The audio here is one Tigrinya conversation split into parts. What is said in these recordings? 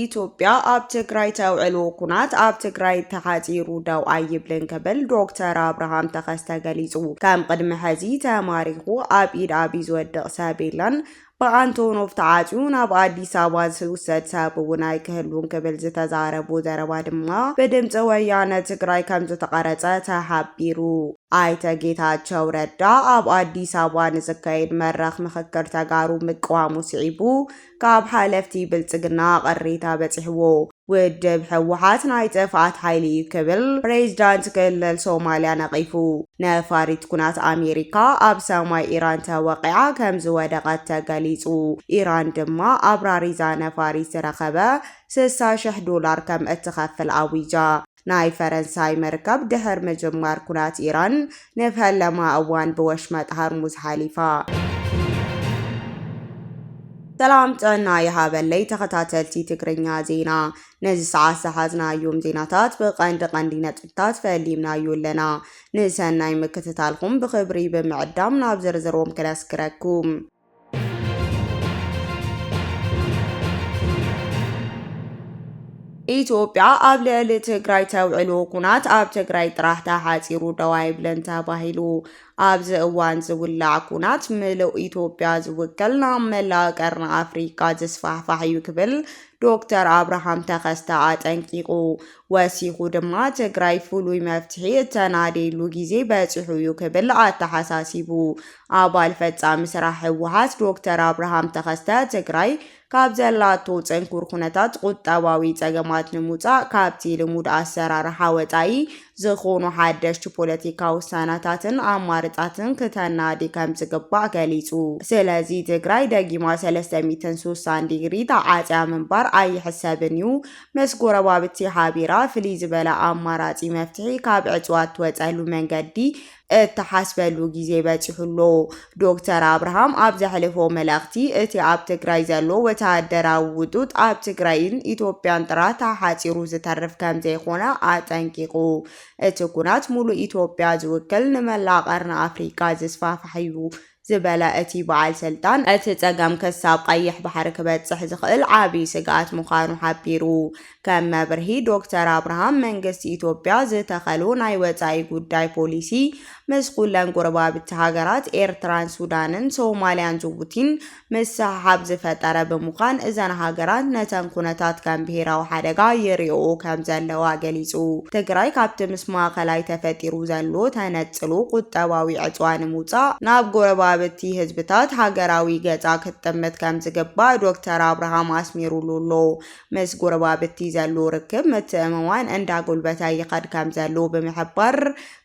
ኢትዮጵያ ኣብ ትግራይ ተውዕሎ ኩናት ኣብ ትግራይ ተሓፂሩ ደው ኣይብልን ክብል ዶክተር አብርሃም ተኸስተ ገሊጹ ከም ቅድሚ ሕዚ ተማሪኹ ኣብ ኢድ ኣብ ዝወድቕ ሰብ የለን በአንቶኖቭ ተዓፅዩ ናብ አዲስ አበባ ዝውሰድ ሰብ እውን ኣይክህሉን ክብል ዝተዛረቡ ዘረባ ድማ ብድምፂ ወያነ ትግራይ ከም ዝተቀረጸ ተሓቢሩ። ኣይተ ጌታቸው ረዳ ኣብ አዲስ አበባ ንዝካየድ መድረኽ ምክክር ተጋሩ ምቅዋሙ ስዒቡ ካብ ሓለፍቲ ብልጽግና ቅሬታ በፂሕዎ። ውድብ ሕወሓት ናይ ጥፍኣት ሓይሊ እዩ ክብል ፕሬዝዳንት ክልል ሶማልያ ነቒፉ። ነፋሪት ኩናት ኣሜሪካ ኣብ ሰማይ ኢራን ተወቂዓ ከም ዝወደቐት ተገሊጹ። ኢራን ድማ ኣብራሪዛ ነፋሪት ዝረኸበ $60,000 ከም እትኸፍል ኣዊጃ። ናይ ፈረንሳይ መርከብ ድሕር ምጅማር ኩናት ኢራን ንፈለማ እዋን ብወሽመጥ ሃርሙዝ ሓሊፋ። ሰላም ጥዕና ይሃበለይ ተኸታተልቲ ትግርኛ ዜና ነዚ ሰዓት ዝሓዝናዮም ዜናታት ብቐንዲ ነጥብታት ፈሊምናዮ ኣለና። ንሰናይ ምክትታልኩም ብክብሪ ብምዕዳም ናብ ዝርዝሮም ክነስክረኩም። ኢትዮጵያ ኣብ ልዕሊ ትግራይ ተውዕሎ ኩናት ኣብ ትግራይ ጥራሕ ተሓፂሩ ደው ኣይብልን ተባሂሉ። ኣብዚ እዋን ዝውላዕ ኩናት ምሉእ ኢትዮጵያ ዝውክል ናብ መላእ ቀርኒ ኣፍሪካ ዝስፋሕፋሕ እዩ ክብል ዶክተር አብርሃም ተኸስተ አጠንቂቁ። ወሲኹ ድማ ትግራይ ፍሉይ መፍትሒ እተናደሉ ጊዜ በፂሑ እዩ ክብል ኣተሓሳሲቡ። ኣባል ፈጻሚ ስራሕ ሕወሓት ዶክተር አብርሃም ተኸስተ ትግራይ ካብ ዘላቶ ፅንኩር ኩነታት ቁጠባዊ ፀገማት ንምውፃእ ካብቲ ልሙድ ኣሰራርሓ ወፃኢ ዝኾኑ ሓደሽቲ ፖለቲካዊ ውሳነታትን ኣማርጣትን ክተናዲ ከም ዝግባእ ገሊጹ። ስለዚ ትግራይ ደጊማ 360 ዲግሪ ተዓፅያ ምንባር ኣይሕሰብን እዩ። ምስ ጎረባብቲ ሓቢራ ፍልይ ዝበለ ኣማራፂ መፍትሒ ካብ ዕፅዋት ትወፀሉ መንገዲ እተሓስበሉ ጊዜ በፂሑሎ። ዶክተር አብርሃም ኣብ ዘሕልፎ መልእኽቲ እቲ ኣብ ትግራይ ዘሎ ወተሃደራዊ ውጡጥ ኣብ ትግራይን ኢትዮጵያን ጥራሕ ተሓፂሩ ዝተርፍ ከም ዘይኮነ ኣጠንቂቁ። እቲ ኩናት ሙሉእ ኢትዮጵያ ዝውክል ንመላእ ቀርኒ ኣፍሪካ ዝስፋሕፋሕ እዩ ዝበለ እቲ በዓል ስልጣን እቲ ፀገም ክሳብ ቀይሕ ባሕሪ ክበፅሕ ዝኽእል ዓብይ ስጋኣት ምዃኑ ሓቢሩ። ከም መብርሂ ዶክተር አብርሃም መንግስቲ ኢትዮጵያ ዝተኸሉ ናይ ወፃኢ ጉዳይ ፖሊሲ ምስ ኩለን ጎረባብቲ ሃገራት ኤርትራን፣ ሱዳንን፣ ሶማልያን፣ ጅቡቲን ምስሓብ ዝፈጠረ ብምዃን እዘን ሃገራት ነተን ኩነታት ከም ብሄራዊ ሓደጋ ይሪኦ ከም ዘለዋ ገሊጹ። ትግራይ ካብቲ ምስ ማእኸላይ ተፈጢሩ ዘሎ ተነፅሉ ቁጠባዊ ዕፅዋ ንምውፃእ ናብ ጎረባብቲ ህዝብታት ሃገራዊ ገፃ ክትጥምት ከም ዝግባእ ዶክተር አብርሃም ኣስሚሩሉ ኣሎ። ምስ ጎረባብቲ ዘሎ ርክብ ምትእምማን እንዳጎልበተ ይኸድ ከም ዘሎ ብምሕባር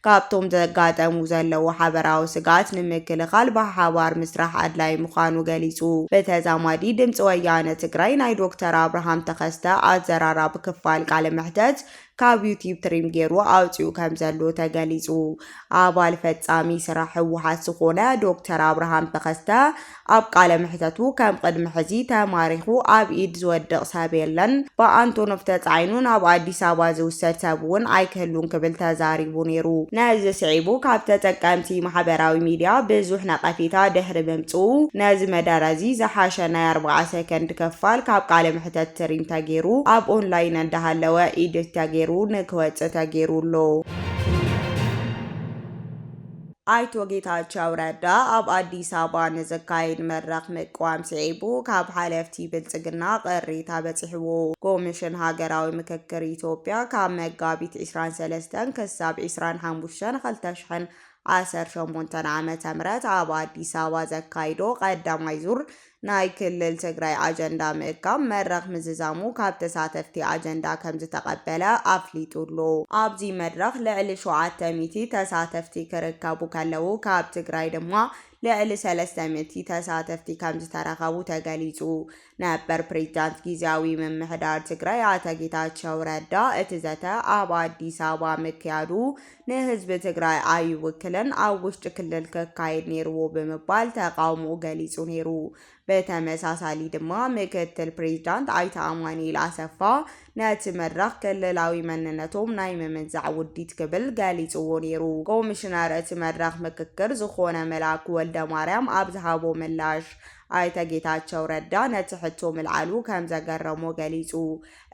ካብቶም ዘጋጠሙ ዘለዎ ሓበራዊ ስጋት ንምክልኻል ብሓባር ምስራሕ ኣድላይ ምዃኑ ገሊጹ። በተዛማዲ ድምፂ ወያነ ትግራይ ናይ ዶክተር አብርሃም ተኸስተ ኣዘራራብ ክፋል ቃለ መሕተት ካብ ዩቲዩብ ትሪም ገይሩ ኣውፂኡ ከም ዘሎ ተገሊጹ። ኣባል ፈጻሚ ስራሕ ሕወሓት ዝኾነ ዶክተር አብርሃም ተኸስተ ኣብ ቃለ መሕተቱ ከም ቅድሚ ሕዚ ተማሪኹ ኣብ ኢድ ዝወድቕ ሰብ የለን በአንቶኖቭ ተፃዒኑ ናብ ኣዲስ አበባ ዝውሰድ ሰብ እውን ኣይክህሉን ክብል ተዛሪቡ ነይሩ። ነዚ ስዒቡ ካብ ተጠቀምቲ ማሕበራዊ ሚድያ ብዙሕ ነቐፌታ ድሕሪ ምምፅኡ ነዚ መደረ እዚ ዝሓሸ ናይ 40 ሰከንድ ክፋል ካብ ቃለ መሕተት ትሪም ተገይሩ ኣብ ኦንላይን እንዳሃለወ ኢድት ተገይሩ ንክወፅእ ተገይሩሎ። ኣይቶ ጌታቸው ረዳ ኣብ አዲስ አበባ ንዝካየድ መድረኽ ምቅዋም ስዒቡ ካብ ሓለፍቲ ብልጽግና ቅሬታ በፂሕዎ። ኮሚሽን ሃገራዊ ምክክር ኢትዮጵያ ካብ መጋቢት 23 ክሳብ 25 2018 ዓመተ ምህረት ኣብ አዲስ አበባ ዘካይዶ ቀዳማይ ዙር ናይ ክልል ትግራይ አጀንዳ ምእካብ መድረኽ ምዝዛሙ ካብ ተሳተፍቲ አጀንዳ ከም ዝተቀበለ ኣፍሊጡሎ። ኣብዚ መድረኽ ልዕሊ 700 ተሳተፍቲ ክርከቡ ከለው ካብ ትግራይ ድማ ልዕሊ 300 ተሳተፍቲ ከም ዝተረኸቡ ተገሊጹ ነበር። ፕሬዝዳንት ጊዜያዊ ምምሕዳር ትግራይ ኣቶ ጌታቸው ረዳ እቲ ዘተ ኣብ አዲስ አበባ ምክያዱ ንህዝቢ ትግራይ ኣይውክልን ኣብ ውሽጢ ክልል ክካየድ ነይርዎ ብምባል ተቃውሞ ገሊጹ ነይሩ። በተመሳሳሊ ድማ ምክትል ፕሬዝዳንት አይተ አማኑኤል አሰፋ ነቲ መድረኽ ክልላዊ መንነቶም ናይ ምምዛዕ ውዲት ክብል ገሊጽዎ ነይሩ። ኮሚሽነር እቲ መድረኽ ምክክር ዝኾነ መላኩ ወልደ ማርያም ኣብ ዝሃቦ ምላሽ አይተ ጌታቸው ረዳ ነቲ ሕቶ ምልዓሉ ከም ዘገረሞ ገሊጹ።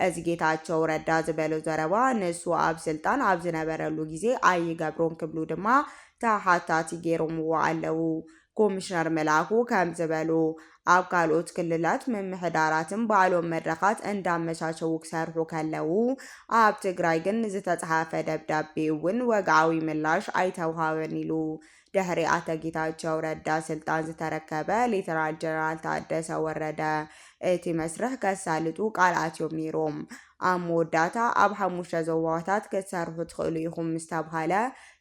እዚ ጌታቸው ረዳ ዝበሎ ዘረባ ንሱ ኣብ ስልጣን ኣብ ዝነበረሉ ግዜ ኣይገብሮን ክብሉ ድማ ተሓታቲ ገይሮምዎ ኣለዉ። ኮሚሽነር መላኩ ከም ዝበሉ ኣብ ካልኦት ክልላት ምምሕዳራትን ባዕሎም መድረኻት እንዳመቻቸው ክሰርሑ ከለዉ ኣብ ትግራይ ግን ዝተጻሕፈ ደብዳቤ እውን ወግዓዊ ምላሽ ኣይተውሃበን ኢሉ። ድሕሪ ኣቶ ጌታቸው ረዳ ስልጣን ዝተረከበ ሌተናል ጀነራል ታደሰ ወረደ እቲ መስርሕ ከሳልጡ ቃል ኣትዮም ነይሮም። ኣብ መወዳእታ ኣብ 5 ዞባታት ክትሰርሑ ትኽእሉ ኢኹም ምስተባሃለ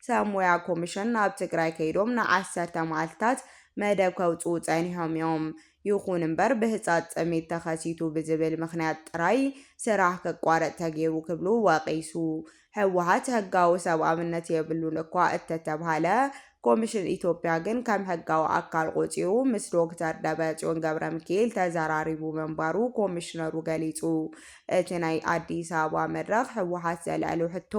ሰብ ሞያ ኮሚሽን ናብ ትግራይ ከይዶም ን10 መዓልትታት መደብ ከውፅኡ ጸኒሖም እዮም። ይኹን እምበር ብህጻጽ ጥሜት ተኸሲቱ ብዝብል ምኽንያት ጥራይ ስራሕ ከቋረጥ ተገይሩ ክብሉ ወቂሱ። ህወሓት ህጋዊ ሰብኣውነት የብሉን እኳ እተተባሃለ ኮሚሽን ኢትዮጵያ ግን ከም ህጋዊ ኣካል ቆፂሩ ምስ ዶክተር ደብረጽዮን ገብረ ሚካኤል ተዘራሪቡ መንባሩ ኮሚሽነሩ ገሊጹ። እቲ ናይ ኣዲስ አበባ መድረኽ ህወሓት ዘልዕሉ ሕቶ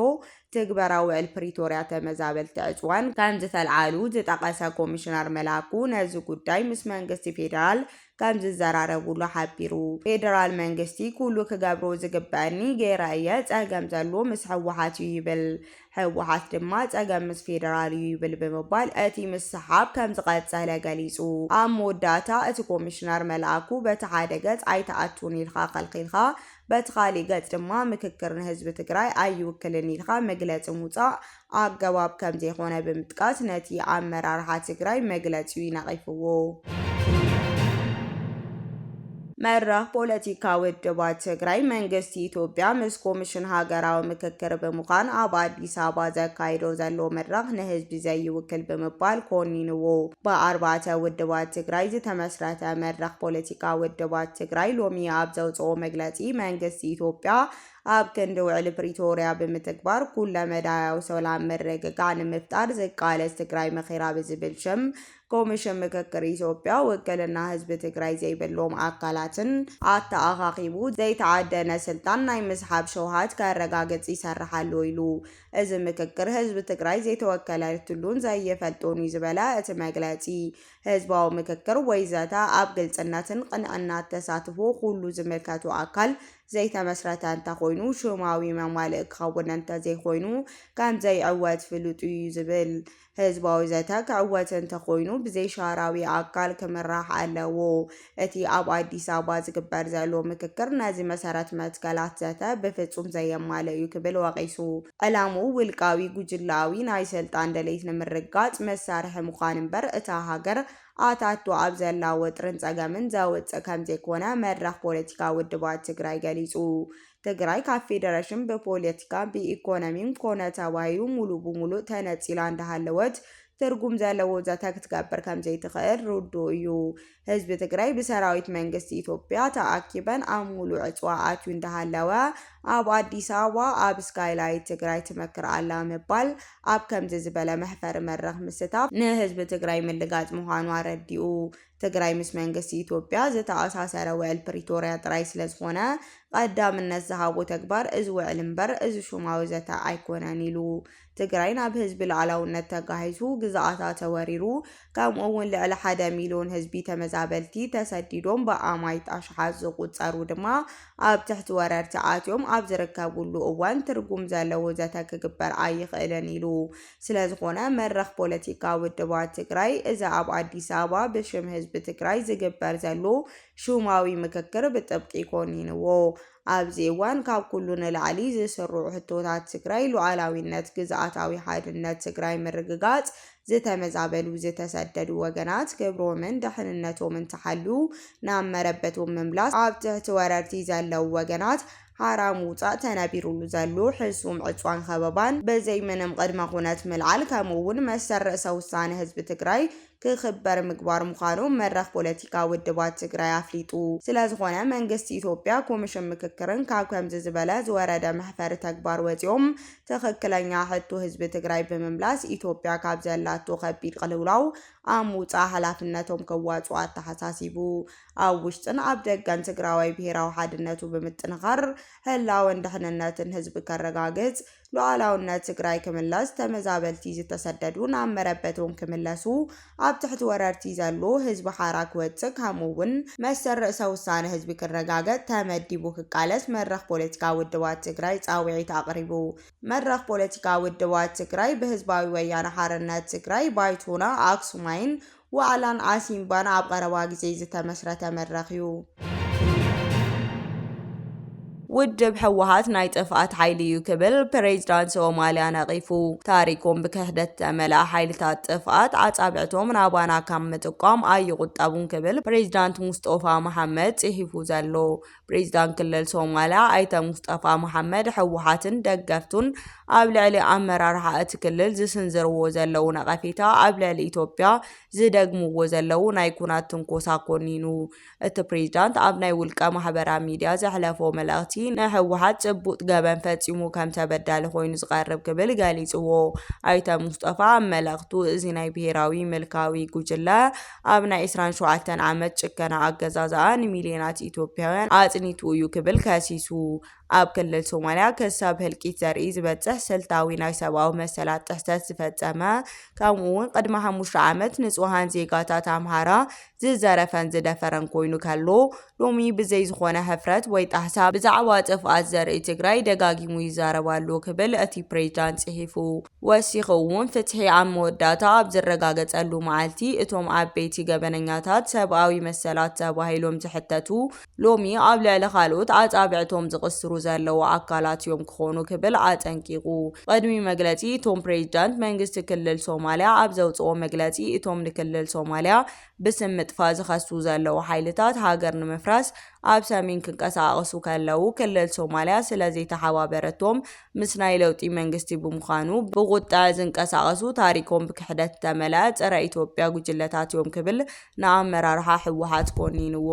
ትግበራዊ ውዕል ፕሪቶርያ ተመዛበልቲ ዕፅዋን ከም ዝተልዓሉ ዝጠቐሰ ኮሚሽነር መላኩ ነዚ ጉዳይ ምስ መንግስቲ ፌደራል ከም ዝዘራረቡሉ ሓቢሩ። ፌደራል መንግስቲ ኩሉ ክገብሮ ዝግበአኒ ገይረ እየ ጸገም ዘሎ ምስ ህወሓት እዩ ይብል። ህወሓት ድማ ጸገም ምስ ፌደራል እዩ ይብል ብምባል እቲ ምስሓብ ከም ዝቐጸለ ገሊጹ። ኣብ መወዳእታ እቲ ኮሚሽነር መላኩ በቲ ሓደ ገጽ ኣይተኣቱን ኢልካ ከልኺልካ በቲ ካሊእ ገጽ ድማ ምክክር ንህዝቢ ትግራይ ኣይውክልን ኢልካ መግለፂ ምውፃእ ኣገባብ ከም ዘይኮነ ብምጥቃስ ነቲ ኣመራርሓ ትግራይ መግለፂኡ ነቒፍዎ። መድረኽ ፖለቲካዊ ውድባት ትግራይ መንግስቲ ኢትዮጵያ ምስ ኮሚሽን ሃገራዊ ምክክር ብምዃን ኣብ ኣዲስ አበባ ዘካይዶ ዘሎ መድረኽ ንህዝቢ ዘይውክል ብምባል ኮኒንዎ። ብኣርባዕተ ውድባት ትግራይ ዝተመስረተ መድረኽ ፖለቲካዊ ውድባት ትግራይ ሎሚ ኣብ ዘውፅኦ መግለፂ መንግስቲ ኢትዮጵያ ኣብ ክንዲ ውዕል ፕሪቶርያ ብምትግባር ኩለ መዳያዊ ሰላም ምርግጋዕ ንምፍጣር ዝቃለስ ትግራይ መኺራ ብዝብል ሽም ኮሚሽን ምክክር ኢትዮጵያ ውክልና ህዝቢ ትግራይ ዘይብሎም ኣካላትን ኣተኣኻኺቡ ዘይተዓደነ ስልጣን ናይ ምስሓብ ሸውሃት ከረጋግጽ ይሰርሓሉ ኢሉ። እዚ ምክክር ህዝቢ ትግራይ ዘይተወከለትሉን ዘይፈልጦን እዩ ዝበለ እቲ መግለፂ ህዝባዊ ምክክር ወይዘተ ኣብ ግልጽነትን ቅንዕናን ተሳትፎ ኩሉ ዝምልከቱ ኣካል ዘይተመስረተ እንተኾይኑ ሹማዊ መማልእ ክኸውን እንተዘይኮይኑ ከም ዘይዕወት ፍሉጥ እዩ ዝብል። ህዝባዊ ዘተ ክዕወት እንተኾይኑ ብዘይሻራዊ ኣካል ክምራሕ ኣለዎ። እቲ ኣብ ኣዲስ አበባ ዝግበር ዘሎ ምክክር ነዚ መሰረት መትከላት ዘተ ብፍጹም ዘየማልእ እዩ ክብል ወቂሱ። ዕላሙ ውልቃዊ ጉጅላዊ ናይ ስልጣን ድሌት ንምርጋጽ መሳርሒ ምዃን እምበር እታ ሃገር ኣታቱ ኣብ ዘላ ወጥርን ጸገምን ዘውፅእ ከም ዘይኮነ መድረኽ ፖለቲካ ውድባት ትግራይ ገሊጹ። ትግራይ ካብ ፌደሬሽን ብፖለቲካ ብኢኮኖሚም ኮነ ተባሂሉ ሙሉእ ብሙሉእ ተነፂላ እንዳሃለወት ትርጉም ዘለዎ ዘተ ክትገብር ከም ዘይትኽእል ርዱእ እዩ። ህዝቢ ትግራይ ብሰራዊት መንግስቲ ኢትዮጵያ ተኣኪበን ኣብ ሙሉእ ዕፅዋ ኣትዩ እንዳሃለወ ኣብ ኣዲስ አበባ ኣብ ስካይላይት ትግራይ ትመክር ኣላ ምባል ኣብ ከምዚ ዝበለ መሕፈሪ መድረኽ ምስታፍ ንህዝቢ ትግራይ ምልጋጽ ምዃኑ ኣረዲኡ። ትግራይ ምስ መንግስቲ ኢትዮጵያ ዝተኣሳሰረ ውዕል ፕሪቶርያ ጥራይ ስለ ዝኾነ ቀዳምነት ዝሃቦ ተግባር እዚ ውዕል እምበር እዚ ሹማዊ ዘተ ኣይኮነን ኢሉ። ትግራይ ናብ ህዝቢ ላዕላውነት ተጋሂሱ ግዛኣታ ተወሪሩ ከምኡ'ውን ልዕሊ 1 ሚልዮን ህዝቢ ተመዛበልቲ ተሰዲዶም ብኣማይት ኣሽሓት ዝቁጸሩ ድማ ኣብ ትሕቲ ወረርቲ ኣትዮም ኣብ ዝርከቡሉ እዋን ትርጉም ዘለዎ ዘተ ክግበር ኣይኽእልን ኢሉ። ስለዝኾነ መድረኽ ፖለቲካ ውድባት ትግራይ እዚ ኣብ ኣዲስ አበባ ብሽም ህዝቢ ትግራይ ዝግበር ዘሎ ሹማዊ ምክክር ብጥብቂ ኮኒንዎ። ኣብዚ እዋን ካብ ኩሉ ንላዕሊ ዝስርዑ ሕቶታት ትግራይ ሉዓላዊነት፣ ግዝኣታዊ ሓድነት ትግራይ ምርግጋጽ፣ ዝተመዛበሉ ዝተሰደዱ ወገናት ክብሮምን ድሕንነቶምን ተሓልዩ ናብ መረበቶም ምምላስ፣ ኣብ ትሕቲ ወረርቲ ዘለው ወገናት ሃራ ምውፃእ ተነቢሩሉ ዘሎ ሕሱም ዕፅዋን ከበባን በዘይ ምንም ቅድመ ኩነት ምልዓል ከምኡ'ውን መሰል ርእሰ ውሳነ ህዝቢ ትግራይ ክኽበር ምግባር ምዃኑ መድረኽ ፖለቲካ ውድባት ትግራይ ኣፍሊጡ። ስለዝኾነ መንግስቲ ኢትዮጵያ ኮሚሽን ምክክርን ካብ ከምዚ ዝበለ ዝወረደ መሕፈሪ ተግባር ወፂኦም ትኽክለኛ ሕቶ ህዝቢ ትግራይ ብምምላስ ኢትዮጵያ ካብ ዘላቶ ከቢድ ቅልውላው ኣሙፃ ሓላፍነቶም ከዋፅኡ ኣተሓሳሲቡ ኣብ ውሽጥን ኣብ ደገን ትግራዋይ ብሄራዊ ሓድነቱ ብምጥንኻር ህላወን ድሕንነትን ህዝቢ ከረጋግጽ ሉዓላውነት ትግራይ ክምለስ ተመዛበልቲ ዝተሰደዱ ናብ መረበቶም ክምለሱ ኣብ ትሕቲ ወረርቲ ዘሎ ህዝቢ ሓራ ክወፅእ ከምኡ'ውን መሰል ርእሰ ውሳነ ህዝቢ ክረጋገጽ ተመዲቡ ክቃለስ መድረኽ ፖለቲካ ውድባት ትግራይ ጻውዒት ኣቕሪቡ። መድረኽ ፖለቲካ ውድባት ትግራይ ብህዝባዊ ወያነ ሓርነት ትግራይ ባይቶና ኣክሱማይን ዋዕላን ኣሲምባን ኣብ ቀረባ ግዜ ዝተመስረተ መድረኽ እዩ። ውድብ ሕወሓት ናይ ጥፍኣት ሓይሊ እዩ ክብል ፕሬዝዳንት ሶማልያ ነቒፉ። ታሪኮም ብክህደት ዝተመልአ ሓይልታት ጥፍኣት ኣጻብዕቶም ናባና ካብ ምጥቋም ኣይቁጠቡን ክብል ፕሬዝዳንት ሙስጠፋ መሐመድ ጽሒፉ ዘሎ። ፕሬዝዳንት ክልል ሶማልያ ኣይተ ሙስጠፋ መሐመድ ሕወሓትን ደገፍቱን ኣብ ልዕሊ ኣመራርሓ እቲ ክልል ዝስንዝርዎ ዘለው ነቐፌታ ኣብ ልዕሊ ኢትዮጵያ ዝደግምዎ ዘለው ናይ ኩናት ትንኮሳ ኮኒኑ። እቲ ፕሬዝዳንት ኣብ ናይ ውልቀ ማሕበራዊ ሚድያ ዘሕለፎ መልእኽቲ ንሕወሓት ጽቡቕ ገበን ፈጺሙ ከም ተበዳሊ ኮይኑ ዝቐርብ ክብል ገሊጽዎ። ኣይተ ሙስጠፋ ኣብ መልእኽቱ እዚ ናይ ብሄራዊ ምልካዊ ጉጅለ ኣብ ናይ 27 ዓመት ጭከና ኣገዛዝኣ ንሚልዮናት ኢትዮጵያውያን ኣጽኒቱ እዩ ክብል ከሲሱ። ኣብ ክልል ሶማልያ ክሳብ ህልቂት ዘርኢ ዝበጽሕ ስልታዊ ናይ ሰብኣዊ መሰላት ጥሕሰት ዝፈጸመ ከምኡ'ውን ቅድሚ 5 ዓመት ንጹሃን ዜጋታት ኣምሃራ ዝዘረፈን ዝደፈረን ኮይኑ ከሎ ሎሚ ብዘይ ዝኾነ ህፍረት ወይ ጣህሳ ብዛዕባ ጥፍኣት ዘርኢ ትግራይ ደጋጊሙ ይዛረባሉ ክብል እቲ ፕሬዝዳንት ጽሒፉ። ወሲኹ እውን ፍትሒ ኣብ መወዳእታ ኣብ ዝረጋገጸሉ መዓልቲ እቶም ዓበይቲ ገበነኛታት ሰብኣዊ መሰላት ተባሂሎም ዝሕተቱ ሎሚ ኣብ ልዕሊ ካልኦት ኣጻብዕቶም ዝቕስሩ ዘለዉ ኣካላት እዮም ክኾኑ ክብል ኣጠንቂቑ። ቅድሚ መግለጺ እቶም ፕሬዝዳንት መንግስቲ ክልል ሶማልያ ኣብ ዘውፅኦ መግለጺ እቶም ንክልል ሶማልያ ብስም ምጥፋእ ዝኸሱ ዘለዉ ሓይልታት ሃገር ንምፍራስ ኣብ ሰሜን ክንቀሳቐሱ ከለው ክልል ሶማልያ ስለዘይተሓባበረቶም ምስ ናይ ለውጢ መንግስቲ ብምዃኑ ብቁጣዕ ዝንቀሳቐሱ ታሪኮም ብክሕደት ዝተመልአ ፀረ ኢትዮጵያ ጉጅለታት እዮም ክብል ንኣመራርሓ ሕወሓት ኮኒንዎ።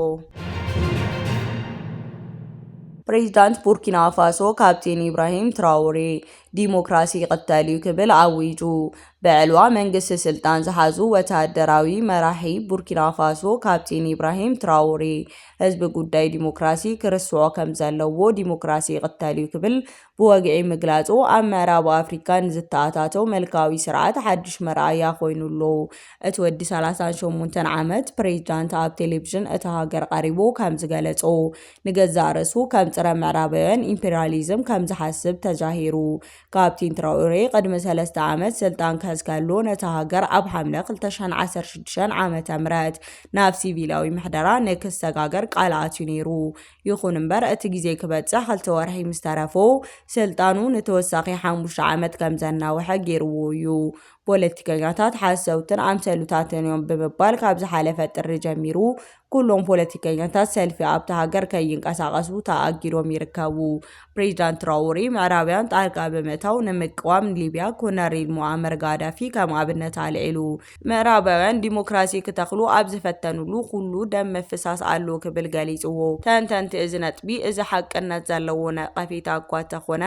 ፕሬዝዳንት ቡርኪና ፋሶ ካፕቴን ኢብራሂም ትራውሬ ዲሞክራሲ ይቕተል እዩ ክብል ኣዊጁ። ብዕልዋ መንግስቲ ስልጣን ዝሓዙ ወታደራዊ መራሒ ቡርኪና ፋሶ ካፕቴን ኢብራሂም ትራውሬ ህዝቢ ጉዳይ ዲሞክራሲ ክርስዖ ከም ዘለዎ ዲሞክራሲ ይቕተል እዩ ክብል ብወግዒ ምግላጹ ኣብ ምዕራብ ኣፍሪካ ንዝተኣታተው መልካዊ ስርዓት ሓድሽ መርኣያ ኮይኑሎ። እቲ ወዲ 38 ዓመት ፕሬዝዳንት ኣብ ቴሌቪዥን እቲ ሃገር ቀሪቡ ከም ዝገለጾ ንገዛእ ርእሱ ከም ፀረ ምዕራባውያን ኢምፔሪያሊዝም ከም ዝሓስብ ተጃሂሩ። ካፕቴን ትራውሬ ቅድሚ 3 ዓመት ስልጣን ክሕዝ ከሎ ነቲ ሃገር ኣብ ሓምለ 2016 ዓመተ ምህረት ናብ ሲቪላዊ ምሕደራ ንክሰጋገር ቃል ኣትዩ ነይሩ። ይኹን እምበር እቲ ግዜ ክበጽሕ 2 ወርሒ ምስ ተረፎ ስልጣኑ ንተወሳኺ 5 ዓመት ከም ዘናውሐ ገይርዎ እዩ። ፖለቲከኛታት ሓሰውትን ኣምሰሉታትን እዮም ብምባል ካብ ዝሓለፈ ጥሪ ጀሚሩ ኩሎም ፖለቲከኛታት ሰልፊ ኣብቲ ሃገር ከይንቀሳቐሱ ተኣጊዶም ይርከቡ። ፕሬዝዳንት ትራውሬ ምዕራባውያን ጣልቃ ብምእታው ንምቅዋም ሊብያ ኮሎኔል ሙአመር ጋዳፊ ከም ኣብነት ኣልዒሉ። ምዕራባውያን ዲሞክራሲ ክተኽሉ ኣብ ዝፈተኑሉ ኩሉ ደም ምፍሳስ ኣሎ ክብል ገሊጽዎ። ተንተንቲ እዚ ነጥቢ እዚ ሓቅነት ዘለዎ ነቐፌታ እኳ እንተኾነ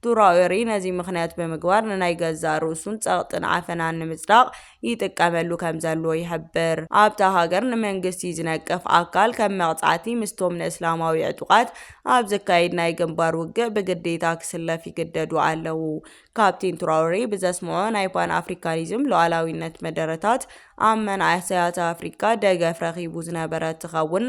ትራውሬ ነዚ ምክንያት ብምግባር ንናይ ገዛእ ርእሱን ጸቕጥን ዓፈናን ንምጽዳቕ ይጥቀመሉ ከም ዘሎ ይሕብር። ኣብታ ሃገር ንመንግስቲ ዝነቅፍ ኣካል ከም መቕጻዕቲ ምስቶም ንእስላማዊ ዕጡቓት ኣብ ዝካየድ ናይ ግንባር ውግእ ብግዴታ ክስለፍ ይግደዱ ኣለዉ። ካፕቴን ትራውሬ ብዘስምዖ ናይ ፓን ኣፍሪካኒዝም ሉዓላዊነት መደረታት ኣብ መንእሰያት ኣፍሪካ ደገፍ ረኺቡ ዝነበረ ትኸውን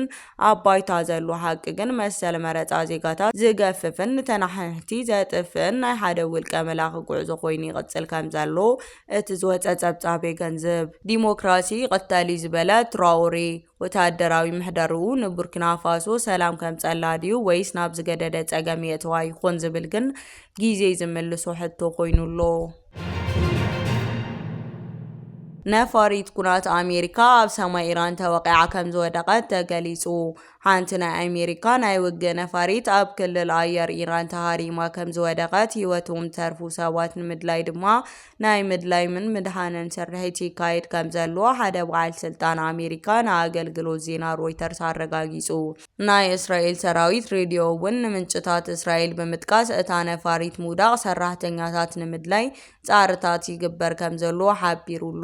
ኣብ ባይታ ዘሎ ሓቂ ግን መሰል መረፃ ዜጋታት ዝገፍፍን ተናሕቲ ዘጥፍን ናይ ሓደ ውልቀ መላኺ ጉዕዞ ኮይኑ ይቕጽል ከም ዘሎ እቲ ዝወፀ ጸብጻቤ ገንዘብ። ዲሞክራሲ ይቕተል ዝበለ ትራውሬ ወታደራዊ ምሕደርኡ ንቡርኪና ፋሶ ሰላም ከም ጸላድዩ ወይስ ናብ ዝገደደ ጸገም የእተዋ ይኾን ዝብል ግን ግዜ ዝምልሶ ሕቶ ኮይኑሎ። ነፋሪት ኩናት ኣሜሪካ ኣብ ሰማይ ኢራን ተወቂዓ ከም ዝወደቐት ተገሊጹ። ሓንቲ ናይ ኣሜሪካ ናይ ውግእ ነፋሪት ኣብ ክልል ኣየር ኢራን ተሃሪማ ከም ዝወደቐት ህይወቶም ተርፉ ሰባት ንምድላይ ድማ ናይ ምድላይን ምድሓንን ስርሒት ይካየድ ከም ዘሎ ሓደ በዓል ስልጣን ኣሜሪካ ንኣገልግሎት ዜና ሮይተርስ ኣረጋጊጹ። ናይ እስራኤል ሰራዊት ሬድዮ እውን ንምንጭታት እስራኤል ብምጥቃስ እታ ነፋሪት ምውዳቕ ሰራሕተኛታት ንምድላይ ጻርታት ይግበር ከም ዘሎ ሓቢሩሎ።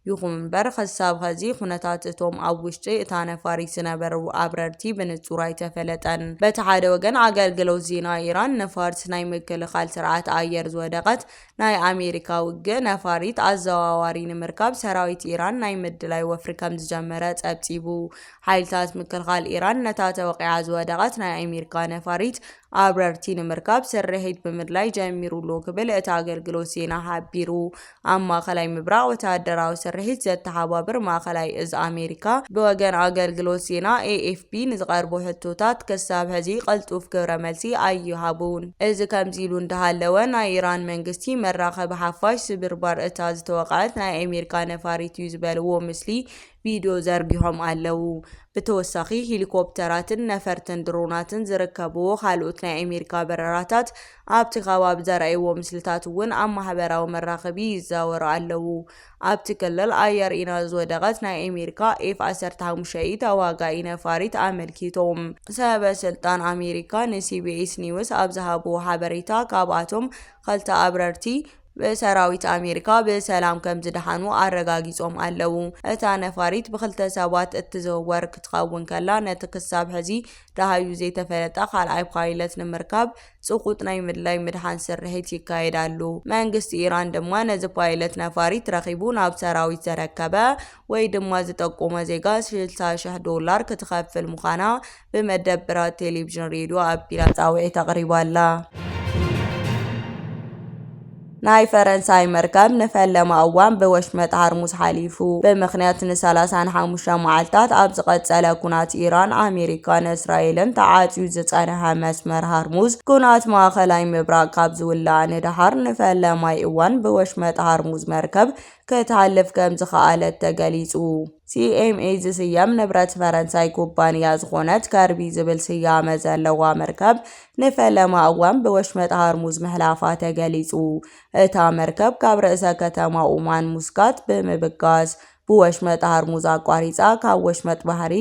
ይኹን እምበር ክሳብ ሕዚ ኩነታት እቶም ኣብ ውሽጢ እታ ነፋሪት ዝነበሩ ኣብረርቲ ብንጹር ኣይተፈለጠን። በቲ ሓደ ወገን ኣገልግሎት ዜና ኢራን ነፋሪት ናይ ምክልኻል ስርዓት ኣየር ዝወደቐት ናይ ኣሜሪካ ውግእ ነፋሪት ኣዘዋዋሪ ንምርካብ ሰራዊት ኢራን ናይ ምድላይ ወፍሪ ከም ዝጀመረ ጸብጺቡ። ሓይልታት ምክልኻል ኢራን ነታ ተወቂዓ ዝወደቐት ናይ ኣሜሪካ ነፋሪት ኣብረርቲ ንምርካብ ስርሒት ብምድላይ ጀሚሩሉ ክብል እቲ ኣገልግሎት ዜና ሓቢሩ። ኣብ ማእኸላይ ምብራቕ ወተሃደራዊ ስርሒት ዘተሓባብር ማእኸላይ እዝ ኣሜሪካ ብወገን ኣገልግሎት ዜና AFP ንዝቐርቡ ሕቶታት ክሳብ ሕዚ ቅልጡፍ ግብረ መልሲ ኣይሃቡን። እዚ ከምዚ ኢሉ እንዳሃለወ ናይ ኢራን መንግስቲ መራኸቢ ሓፋሽ ስብርባር እታ ዝተወቕዐት ናይ ኣሜሪካ ነፋሪት እዩ ዝበልዎ ምስሊ ቪድዮ ዘርጊሖም ኣለው። ብተወሳኺ ሄሊኮፕተራትን ነፈርትን ድሮናትን ዝርከብዎ ካልኦት ናይ ኣሜሪካ በረራታት ኣብቲ ከባቢ ዘርእይዎ ምስልታት እውን ኣብ ማሕበራዊ መራኸቢ ይዘዋወሩ ኣለው። ኣብቲ ክልል ኣየር ኢና ዝወደቐት ናይ ኣሜሪካ F-15 ተዋጋኢ ነፋሪት ኣመልኪቶም። ሰበስልጣን ኣሜሪካ ንCBS ኒውስ ኣብ ዝሃብዎ ሓበሬታ ካብኣቶም ክልተ ኣብረርቲ በሰራዊት ኣሜሪካ በሰላም ከም ዝደሓኑ ኣረጋጊጾም ኣለው። እታ ነፋሪት ብክልተ ሰባት እትዝውወር ክትኸውን ከላ ነቲ ክሳብ ሕዚ ዳሃዩ ዘይተፈለጠ ካልኣይ ፓይለት ንምርካብ ጽቁጥ ናይ ምድላይ ምድሓን ስርሒት ይካየዳሉ። መንግስቲ ኢራን ድማ ነዚ ፓይለት ነፋሪት ረኺቡ ናብ ሰራዊት ዘረከበ ወይ ድማ ዝጠቆመ ዜጋ $60,000 ክትከፍል ምዃና ብመደበራት ቴሌቪዥን ሬድዮ ኣቢላ ጻውዒት ኣቕሪባላ። ናይ ፈረንሳይ መርከብ ንፈለማ እዋን ብወሽመጥ ሃርሙዝ ሓሊፉ። ብምኽንያት ን35 መዓልታት ኣብ ዝቐጸለ ኩናት ኢራን ኣሜሪካን እስራኤልን ተዓጽዩ ዝጸንሐ መስመር ሃርሙዝ ኩናት ማእኸላይ ምብራቕ ካብ ዝውላዕ ንድሓር ንፈለማይ እዋን ብወሽመጥ ሃርሙዝ መርከብ ክትሓልፍ ከም ዝኸኣለት ተገሊጹ። CMA ዝስያም ንብረት ፈረንሳይ ኩባንያ ዝኾነት ከርቢ ዝብል ስያመ ዘለዋ መርከብ ንፈለማ እዋን ብወሽመጥ ሃርሙዝ ምሕላፋ ተገሊጹ። እታ መርከብ ካብ ርእሰ ከተማ ኦማን ሙስካት ብምብጋስ ብወሽመጥ ሃርሙዝ ኣቋሪጻ ካብ ወሽመጥ ባሕሪ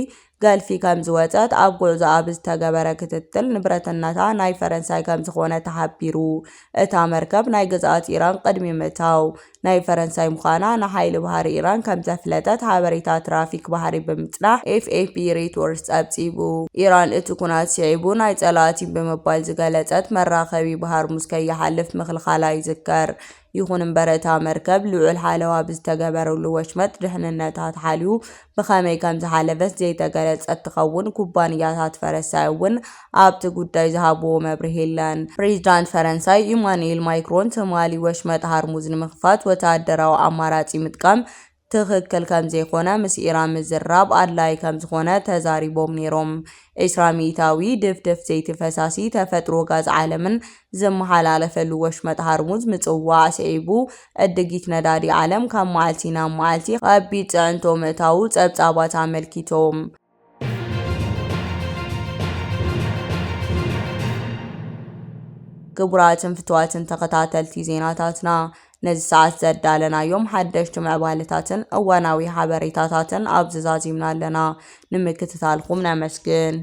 ገልፊ ከም ዝወፀት ኣብ ጉዕዞ ኣብ ዝተገበረ ክትትል ንብረትነታ ናይ ፈረንሳይ ከም ዝኾነ ተሓቢሩ። እታ መርከብ ናይ ግዝኣት ኢራን ቅድሚ ምእታው ናይ ፈረንሳይ ምዃና ንሓይሊ ባሕሪ ኢራን ከም ዘፍለጠት ሓበሬታ ትራፊክ ባሕሪ ብምጽናሕ FAP ሬቶርስ ጸብጺቡ። ኢራን እቲ ኩናት ስዒቡ ናይ ጸላእቲ ብምባል ዝገለጸት መራኸቢ ብሃርሙዝ ከይሓልፍ ምክልኻላ ይዝከር። ይኹን እምበር እታ መርከብ ልዑል ሓለዋ ብዝተገበረሉ ወሽመጥ ድሕንነታ ተሓልዩ ብኸመይ ከም ዝሓለፈት ዘይተገለጸት ትኸውን። ኩባንያታት ፈረንሳይ እውን ኣብቲ ጉዳይ ዝሃብዎ መብርሂ የለን። ፕሬዚዳንት ፈረንሳይ ኢማኑኤል ማክሮን ትማሊ ወሽመጥ ሃርሙዝ ንምኽፋት ወተሃደራዊ ኣማራጺ ምጥቃም ትኽክል ከም ዘይኮነ ምስ ኢራን ምዝራብ ኣድላይ ከም ዝኾነ ተዛሪቦም ነይሮም። 20 ሚእታዊ ድፍድፍ ዘይቲ ፈሳሲ ተፈጥሮ ጋዝ ዓለምን ዝመሓላለፈሉ ወሽመጥ ሃርሙዝ ምጽዋዕ ስዒቡ ዕድጊት ነዳዲ ዓለም ካብ መዓልቲ ናብ መዓልቲ ከቢድ ጽዕንቶ ምእታው ጸብጻባት ኣመልኪቶም። ክቡራትን ፍትዋትን ተኸታተልቲ ዜናታትና ነዚ ሰዓት ዘዳለናዮም ሓደሽቲ ምዕባለታትን እዋናዊ ሓበሬታታትን ኣብ ዝዛዚምና ኣለና። ንምክትታልኩም ነመስግን።